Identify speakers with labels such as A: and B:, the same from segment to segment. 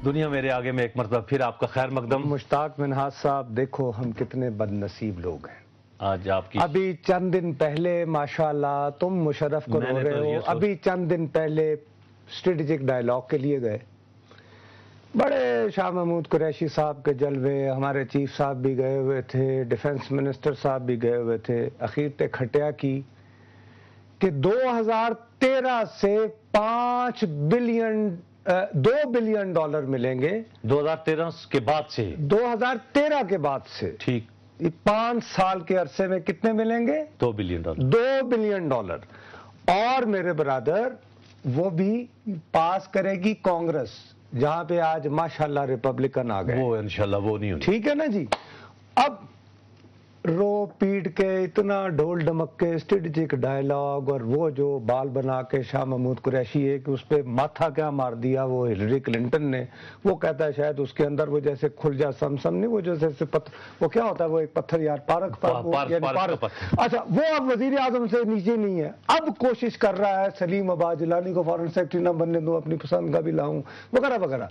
A: دنیا میرے آگے میں ایک مرتبہ پھر آپ کا خیر مقدم۔
B: مشتاق منہاج صاحب، دیکھو ہم کتنے بد نصیب لوگ ہیں۔
A: آج آپ کی
B: ابھی چند دن پہلے ماشاءاللہ تم مشرف کو رو رہے ہو، ابھی چند دن پہلے اسٹریٹجک ڈائلاگ کے لیے گئے، بڑے شاہ محمود قریشی صاحب کے جلوے، ہمارے چیف صاحب بھی گئے ہوئے تھے، ڈیفنس منسٹر صاحب بھی گئے ہوئے تھے، اخیر تے کھٹیا کی کہ 2013 سے 2 بلین ڈالر ملیں گے
A: 2013 کے بعد سے
B: 2013 کے بعد سے،
A: ٹھیک
B: 5 سال کے عرصے میں کتنے ملیں گے؟
A: 2 بلین ڈالر
B: 2 بلین ڈالر۔ اور میرے برادر وہ بھی پاس کرے گی کانگریس، جہاں پہ آج ماشاءاللہ ریپبلکن آ گئے،
A: وہ انشاءاللہ وہ نہیں ہوئی۔
B: ٹھیک ہے نا جی۔ اب رو پیٹ کے اتنا ڈھول ڈمک کے اسٹریٹجک ڈائلاگ، اور وہ جو بال بنا کے شاہ محمود قریشی ہے کہ اس پہ ماتھا کیا مار دیا وہ ہلری کلنٹن نے، وہ کہتا ہے شاید اس کے اندر وہ جیسے کھل جا سمسم نہیں، وہ جیسے وہ کیا ہوتا ہے وہ ایک پتھر یار پارک اچھا، وہ اب وزیر اعظم سے نیچے نہیں ہے، اب کوشش کر رہا ہے سلیم عباس جیلانی کو فارن سیکرٹری نہ بننے دوں، اپنی پسند کا بھی لاؤں وغیرہ وغیرہ۔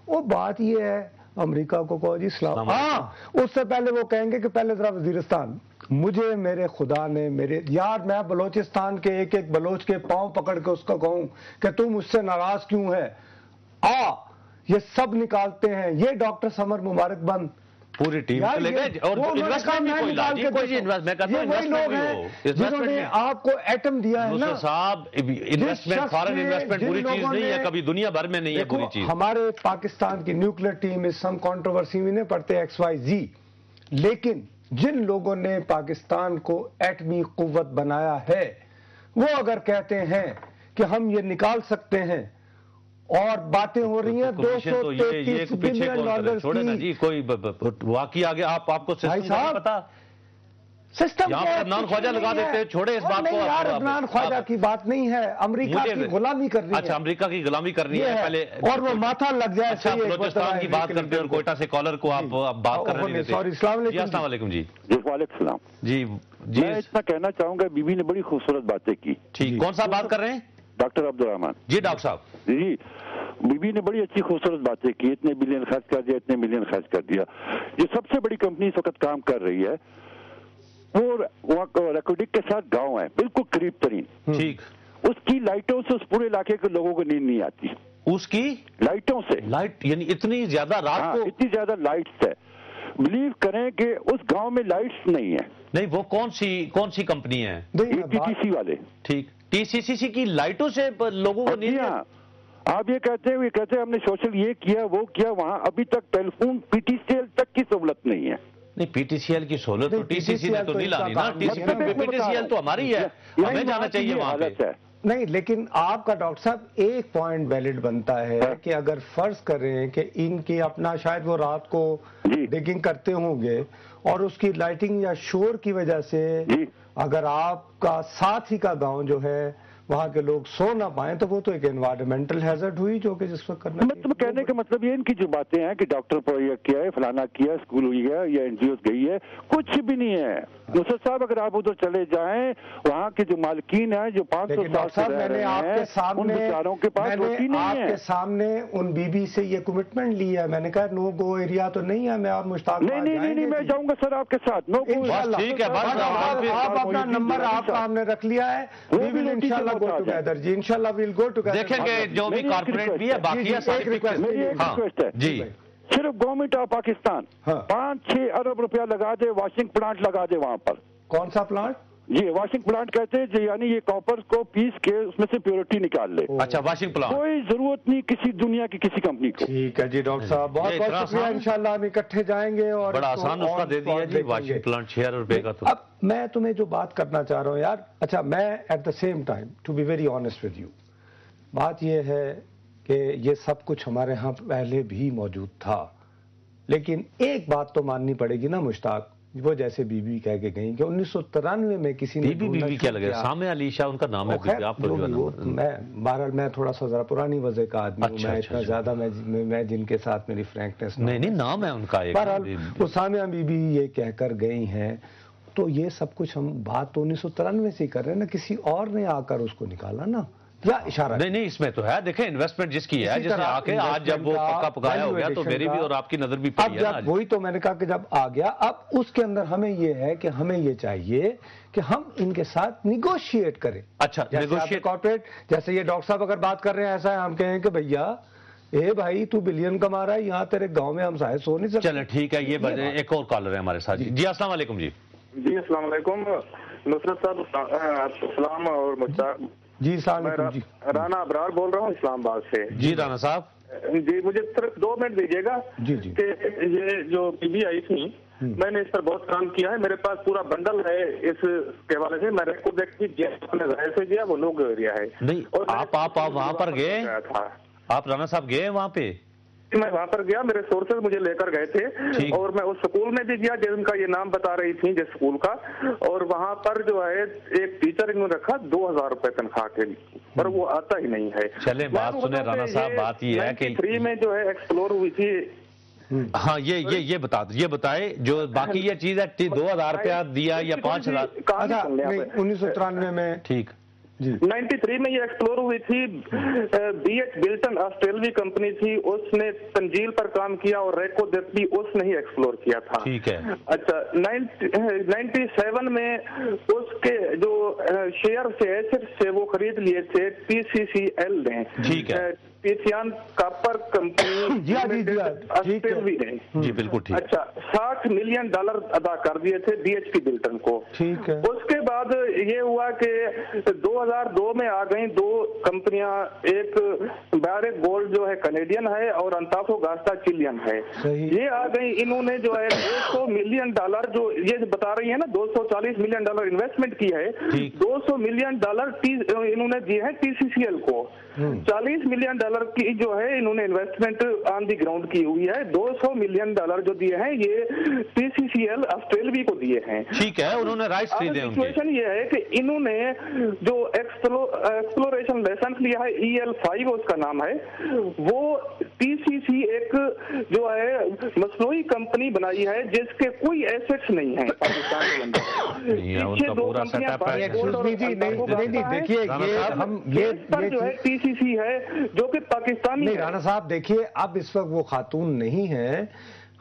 B: وہ بات یہ ہے امریکہ کو کہو جی اسلام، ہاں اس سے پہلے وہ کہیں گے کہ پہلے ذرا وزیرستان، مجھے میرے خدا نے یار میں بلوچستان کے ایک ایک بلوچ کے پاؤں پکڑ کے اس کو کہوں کہ تم مجھ سے ناراض کیوں ہے، یہ سب نکالتے ہیں، یہ ڈاکٹر سمر مبارک بند
A: پوری ٹیم کو لے گئے، اور انویسٹمنٹ بھی کوئی لاجی کوئی انویسٹمنٹ، میں کہتا ہوں انویسٹمنٹ بھی ہو،
B: جنہوں نے آپ کو ایٹم دیا ہے نا
A: صاحب، انویسٹمنٹ فارن انویسٹمنٹ بری چیز نہیں ہے، کبھی دنیا بھر میں نہیں ہے بری چیز۔
B: ہمارے پاکستان کی نیوکلیر ٹیم اس سم کنٹروورسی میں نہیں پڑھتے XYZ، لیکن جن لوگوں نے پاکستان کو ایٹمی قوت بنایا ہے وہ اگر کہتے ہیں کہ ہم یہ نکال سکتے ہیں، اور باتیں ہو رہی ہیں 233 بلین ڈالر کی،
A: جی کوئی واقعی آگے آپ کو سسٹم نہیں پتا،
B: سسٹم
A: یہاں پر عدنان خواجہ لگا دیتے ہیں، چھوڑے اس بات کو۔
B: یار عدنان خواجہ کی بات نہیں ہے، امریکہ کی غلامی کرنی ہے۔
A: اچھا امریکہ کی غلامی کرنی ہے پہلے،
B: اور وہ ماتھا لگ جائے۔
A: اچھا بلوچستان کی بات کرتے ہیں اور کوئٹہ سے کالر کو آپ بات کر رہے ہیں۔ السلام علیکم جی۔
C: وعلیکم السلام
A: جی
C: میں اتنا کہنا چاہوں گا، بی بی نے بڑی خوبصورت باتیں کی۔
A: ٹھیک، کون سا بات کر رہے ہیں؟
C: ڈاکٹر عبدالرحمان
A: جی ڈاکٹر صاحب
C: جی، بی بی نے بڑی اچھی خوبصورت باتیں کی، اتنے بلین خرچ کر دیا، اتنے ملین خرچ کر دیا۔ جو سب سے بڑی کمپنی اس وقت کام کر رہی ہے وہ ریکوڈک کے ساتھ گاؤں ہے، بالکل قریب ترین،
A: ٹھیک،
C: اس کی لائٹوں سے اس پورے علاقے کے لوگوں کو نیند نہیں آتی،
A: اس کی
C: لائٹوں سے،
A: لائٹ یعنی اتنی زیادہ رات کو،
C: اتنی زیادہ لائٹس ہے، بلیو کریں کہ اس گاؤں میں لائٹس نہیں ہے۔
A: نہیں وہ کون سی کمپنی ہے؟
C: TTC والے،
A: ٹھیک، TCCC کی لائٹوں سے لوگوں کو نیند؟
C: آپ یہ کہتے ہیں ہم نے سوشل یہ کیا وہ کیا، وہاں ابھی تک ٹیلیفون PTCL تک کی سہولت نہیں ہے۔
A: نہیں PTCL کی سہولت تو TCC نے تو نہیں لانی نا، PTCL تو ہماری ہے، ہمیں جانا چاہیے وہاں پہ۔
B: نہیں لیکن آپ کا ڈاکٹر صاحب ایک پوائنٹ ویلڈ بنتا ہے کہ اگر فرض کریں کہ ان کی اپنا شاید وہ رات کو ڈگنگ کرتے ہوں گے اور اس کی لائٹنگ یا شور کی وجہ سے اگر آپ کا ساتھ ہی کا گاؤں جو ہے وہاں کے لوگ سو نہ پائیں تو وہ تو ایک انوائرمنٹل ہیزرڈ ہوئی جو کہ جس وقت کرنا
C: مطلب کہنے کا مطلب یہ ان کی جو باتیں ہیں کہ ڈاکٹر پر یہ کیا ہے، فلانا کیا، اسکول ہوئی ہے یا NGOs گئی ہے، کچھ بھی نہیں ہے۔ نصرت صاحب اگر آپ ادھر چلے جائیں، وہاں کے جو مالکین ہیں جو 500 سال سے رہ رہے ہیں، ان بیچاروں کے پاس روٹی نہیں ہے۔
B: آپ کے سامنے ان بی بی سے یہ کمٹمنٹ لی ہے، میں نے کہا نو گو ایریا تو نہیں ہے، میں آپ مشتاق
C: نہیں میں جاؤں گا سر آپ کے ساتھ، نو گو،
A: ٹھیک ہے،
B: آپ اپنا نمبر آپ کا ہم نے رکھ لیا ہے، we will inshallah go together جی، انشاءاللہ we'll go together۔
A: دیکھیں گے جو بھی کارپوریٹ بھی ہے باقی ہے،
C: میری ایک ریکویسٹ ہے
A: جی،
C: صرف گورنمنٹ آف پاکستان 5-6 ارب روپیہ لگا دے، واشنگ پلانٹ لگا دے وہاں پر۔
B: کون سا پلانٹ؟
C: جی واشنگ پلانٹ کہتے ہیں جی، یعنی یہ کاپر کو پیس کے اس میں سے پیورٹی نکال لے۔
A: اچھا واشنگ پلانٹ،
C: کوئی ضرورت نہیں کسی دنیا کی کسی کمپنی کو۔
B: ٹھیک ہے جی ڈاکٹر صاحب، بہت بہت شکریہ، انشاءاللہ ہم اکٹھے جائیں گے اور
A: بڑا آسان نسخہ دے دیا جی، واشنگ پلانٹ 6 ارب روپے کا۔ تو
B: اب میں تمہیں جو بات کرنا چاہ رہا ہوں یار، اچھا میں at the same time to be very honest with you, بات یہ ہے کہ یہ سب کچھ ہمارے ہاں پہلے بھی موجود تھا، لیکن ایک بات تو ماننی پڑے گی نا مشتاق، وہ جیسے بی بی کہہ کے گئیں کہ 1993 میں کسی نے
A: بی بی کیا لگے، سامع علی شاہ ان کا نام ہے،
B: بہرحال میں تھوڑا سا ذرا پرانی وضع کا آدمی ہوں، میں اتنا زیادہ میں جن کے ساتھ میری فرینکنیس
A: نہیں نام ہے ان کا ایک،
B: بہرحال وہ سامع بی بی یہ کہہ کر گئی ہیں، تو یہ سب کچھ ہم بات تو 1993 سے کر رہے ہیں نا، کسی اور نے آ کر اس کو نکالا نا، या इशारा।
A: नहीं, इसमें तो है, देखें इन्वेस्टमेंट जिसकी है, जिसने आके आज जब वो पक्का पकाया हो गया तो मेरी भी और आपकी नजर भी पड़ी है ना।
B: वही तो मैंने कहा कि जब आ गया, अब उसके अंदर हमें ये है कि हमें ये चाहिए कि हम इनके साथ निगोशिएट करें।
A: अच्छा,
B: नेगोशिएट कॉर्पोरेट, जैसे ये डॉक्टर साहब अगर बात कर रहे हैं, ऐसा है हम कहें कि भैया ए भाई तू बिलियन कमा रहा है, यहाँ तेरे गांव में हम शायद सो नहीं सकते।
A: चलें ठीक है, ये एक और कॉलर है हमारे साथ। जी अस्सलाम वालेकुम।
D: जी अस्सलाम वालेकुम नुसरत साहब, सलाम और मुश्ताक
B: जी। सलाम जी,
D: राना अबरार बोल रहा हूँ इस्लामाबाद से।
A: जी राना साहब
D: जी, मुझे सिर्फ 2 मिनट दीजिएगा।
B: जी जी।
D: कि ये जो बीबी आई थी, मैंने इस पर बहुत काम किया है, मेरे पास पूरा बंडल है इस के हवाले से। मैंने को जाहिर से दिया, वो लोग दिया है।
A: नहीं,
D: और
A: आप वहां पर गए? आप राना साहब गए वहां पे?
D: मैं वहां पर गया, मेरे सोर्सेज मुझे लेकर गए थे, और मैं उस स्कूल में भी गया जिनका ये नाम बता रही थी, जिस स्कूल का, और वहां पर जो है एक टीचर इन्होंने रखा 2000 रुपए तनख्वाह के लिए, पर वो आता ही नहीं है।
A: चले बात सुने राना साहब, बात ये है कि
D: 93 में जो है एक्सप्लोर हुई थी।
A: हाँ, ये बताए जो बाकी ये चीज है 2000 रुपया दिया या 5000?
B: 1993 में।
A: ठीक
B: जी।
D: 93 में ये एक्सप्लोर हुई थी। BH बिल्टन ऑस्ट्रेलवी कंपनी थी, उसने तंजील पर काम किया, और रेको देती उसने ही एक्सप्लोर किया था।
A: ठीक है।
D: अच्छा, 97 में उसके जो शेयर से एसेट से वो खरीद लिए थे PCCL ने।
A: ठीक है।
D: पिथियान कापर कंपनी ऑस्ट्रेलवी ने।
A: जी बिल्कुल ठीक।
D: अच्छा, $60 मिलियन अदा कर दिए थे BHP बिल्टन को।
B: ठीक है।
D: उसके बाद ये हुआ कि 2002 में आ गई 2 कंपनियां, एक बैरेक गोल्ड जो है कनेडियन है, और अंताफोगास्टा चिलियन है। ये आ गई, इन्होंने जो है $200 मिलियन जो ये बता रही है ना, $240 मिलियन इन्वेस्टमेंट की है। $200 मिलियन इन्होंने दिए हैं TCCL को। $40 मिलियन की जो है इन्होंने इन्वेस्टमेंट ऑन दी ग्राउंड की हुई है। $200 मिलियन जो दिए हैं ये TCCL ऑस्ट्रेलवी को दिए हैं।
A: ठीक है, उन्होंने राइट्स खरीदे उनके।
D: सिचुएशन ये है कि इन्होंने जो एक्सप्लोरेशन लाइसेंस लिया है, EL5 उसका नाम है, वो TCC एक जो है मसनूई कंपनी बनाई है जिसके कोई एसेट्स नहीं है पाकिस्तान के अंदर।
A: उनका पूरा सेटअप है।
B: नहीं, देखिए ये
D: जो है TCC है जो कि पाकिस्तानी।
B: नहीं राणा साहब, देखिए अब इस वक्त वो खातून नहीं है,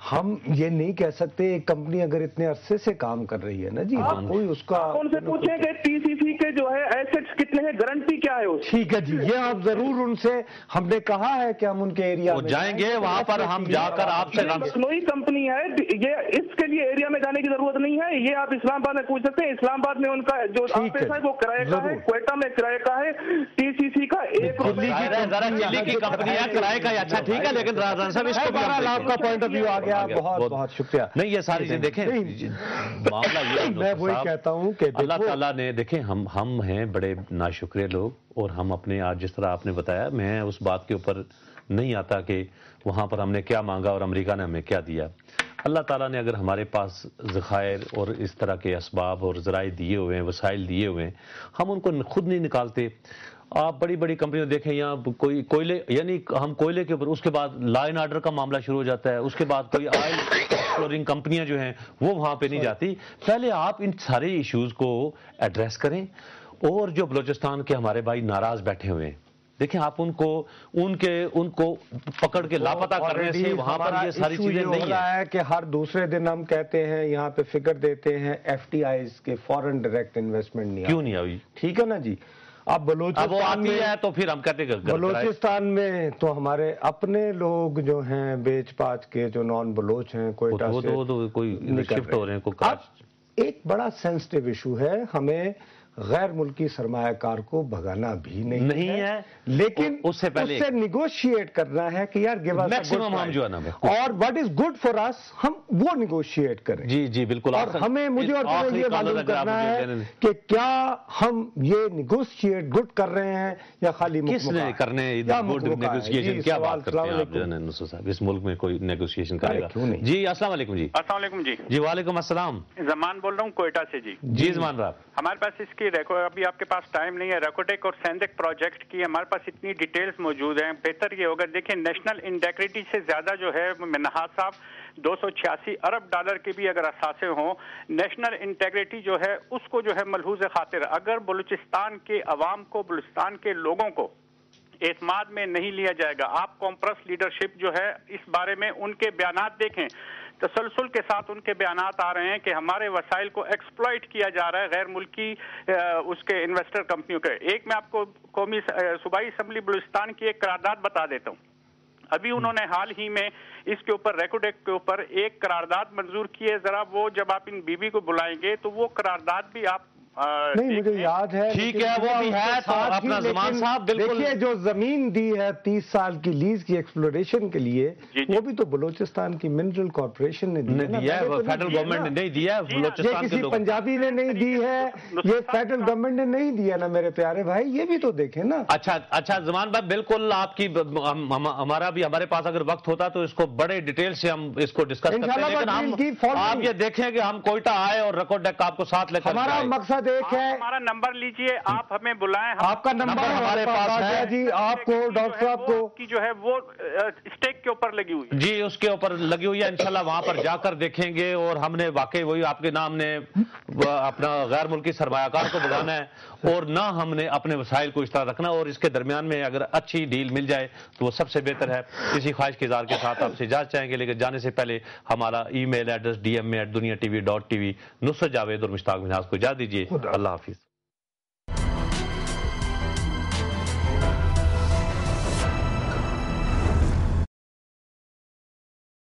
B: हम ये नहीं कह सकते। एक कंपनी अगर इतने अरसे से काम कर रही है ना जी, कोई उसका
D: उनसे पूछें कि TCC के जो है एसेट्स कितने हैं, गारंटी क्या है उसकी।
B: ठीक है जी, ये आप जरूर उनसे, हमने कहा है कि हम उनके एरिया में
A: जाएंगे, वहां पर हम जाकर आपसे।
D: नई कंपनी है ये, इसके लिए एरिया में जाने की जरूरत नहीं है। ये आप इस्लामाबाद में पूछ सकते हैं। इस्लामाबाद में उनका जो ऑफिस है वो किराए का है, क्वेटा में किराए का है, TCC का एक
A: दिल्ली की कंपनी है, किराए का। अच्छा ठीक है, लेकिन राजा साहब इसको
B: आपका पॉइंट ऑफ व्यू आ गया, बहुत बहुत शुक्रिया।
A: नहीं, ये सारी चीजें देखें, मामला ये
B: मैं वही कहता हूँ कि
A: अल्लाह ताला ने, देखें हम हैं बड़े नाशुक्र लोग, और हम अपने आज जिस तरह आपने बताया, मैं उस बात के ऊपर नहीं आता कि वहाँ पर हमने क्या मांगा और अमेरिका ने हमें क्या दिया। अल्लाह ताला ने अगर हमारे पास ज़खायर और इस तरह के असबाब और ज़राए दिए हुए हैं, वसाइल दिए हुए हैं, हम उनको खुद नहीं निकालते। आप बड़ी बड़ी कंपनियों देखें, यहाँ कोई कोयले, यानी हम कोयले के ऊपर, उसके बाद लॉ एंड ऑर्डर का मामला शुरू हो जाता है, उसके बाद कोई ऑयल एक्सप्लोरिंग कंपनियां जो हैं वो वहाँ पे नहीं जाती। पहले आप इन सारे इश्यूज को एड्रेस करें। और जो बलूचिस्तान के हमारे भाई नाराज बैठे हुए हैं, देखें आप उनको पकड़ के लापता करने से वहां पर ये सारी चीजें नहीं
B: है कि हर दूसरे दिन हम कहते हैं, यहाँ पे फिगर देते हैं FDIs के, फॉरेन डायरेक्ट इन्वेस्टमेंट नहीं,
A: क्यों नहीं आई?
B: ठीक है ना जी। अब बलूचिस्तान में है
A: तो फिर हम कहते हैं
B: बलूचिस्तान में तो हमारे अपने लोग जो हैं बेच पाच के, जो नॉन बलोच हैं, कोयटा से
A: कोई शिफ्ट हो रहे हैं।
B: एक बड़ा सेंसिटिव इशू है, हमें गैर मुल्की सरमायाकार को भगाना भी नहीं है, लेकिन
A: उससे पहले
B: उससे निगोशिएट करना है कि यार गिव अस
A: मैक्सिमम हम जो है ना,
B: और what is good for us, हम वो निगोशिएट करें।
A: जी जी बिल्कुल।
B: और हमें, मुझे और तुम्हें ये मालूम करना है कि क्या हम ये निगोशिएट गुड कर रहे हैं या खाली
A: किसने करने गुड नेगोशिएशन? क्या बात करते हैं आप नुसरत साहब, इस मुल्क में कोई नेगोशिएशन करेगा? जी अस्सलाम वालेकुम। जी
E: अस्सलाम वालेकुम। जी
A: वालेकुम अस्सलाम।
E: जमान बोल रहा हूँ कोयटा से। जी
A: जमान रहा।
E: हमारे पास इसकी अभी आपके पास टाइम नहीं है, रेकोटेक और सेंडेक प्रोजेक्ट की हमारे पास इतनी डिटेल्स मौजूद हैं। बेहतर ये होगा, देखिए नेशनल इंटेग्रिटी से ज्यादा जो है मिन्हाज साहब 286 अरब डॉलर के भी अगर असासे हों, नेशनल इंटेग्रिटी जो है उसको जो है मलहूज खातिर, अगर बलूचिस्तान के अवाम को, बलूचिस्तान के लोगों को एतमाद में नहीं लिया जाएगा, आप कॉम्प्रेस लीडरशिप जो है इस बारे में उनके बयानात देखें, तसलसल के साथ उनके बयानात आ रहे हैं कि हमारे वसाइल को एक्सप्लॉइट किया जा रहा है गैर मुल्की उसके इन्वेस्टर कंपनियों के। एक मैं आपको कौमी सूबाई असम्बली बलूचिस्तान की एक करारदाद बता देता हूँ। अभी उन्होंने हाल ही में इसके ऊपर रेकॉर्ड एक्ट के ऊपर एक करारदाद मंजूर की है। जरा वो जब आप इन बीबी को बुलाएंगे तो वो करारदाद भी आप
B: नहीं मुझे याद है,
A: ठीक है वो भी है। तो अपना ज़मान साहब बिल्कुल
B: देखिए, जो जमीन दी है 30 साल की लीज की एक्सप्लोरेशन के लिए, वो भी तो बलूचिस्तान की मिनरल कॉर्पोरेशन ने दी है,
A: फेडरल गवर्नमेंट ने नहीं दिया।
B: ये किसी पंजाबी ने नहीं दी है, ये फेडरल गवर्नमेंट ने नहीं दिया ना मेरे प्यारे भाई, ये भी तो देखें ना।
A: अच्छा ज़मान भाई, बिल्कुल आपकी हमारे पास अगर वक्त होता तो इसको बड़े डिटेल से हम इसको डिस्कस करते हैं, लेकिन आप ये देखें कि हम कोयटा आए और रिकॉर्ड डेक आपको साथ लेकर,
B: हमारा मकसद एक है।
E: हमारा नंबर लीजिए, आप हमें बुलाएं,
B: आपका नंबर हमारे पास है जी। आपको डॉक्टर साहब को
E: की जो है वो स्टेक के ऊपर लगी हुई है
A: जी, उसके ऊपर लगी हुई है। इंशाल्लाह वहां पर जाकर देखेंगे और हमने वाकई वही आपके नाम ने अपना गैर मुल्की सरमायाकार को बुलाना है और ना हमने अपने वसाइल को इस तरह रखना, और इसके दरमियान में अगर अच्छी डील मिल जाए तो वो सबसे बेहतर है। इसी ख्वाहिश के इज़हार के साथ आपसे इजाज़त चाहेंगे, लेकिन जाने से पहले हमारा email address dma@duniatv.tv। Nusrat Javed और मुश्ताक मिन्हाज को इजाज़त दीजिए। अल्लाह हाफिज़।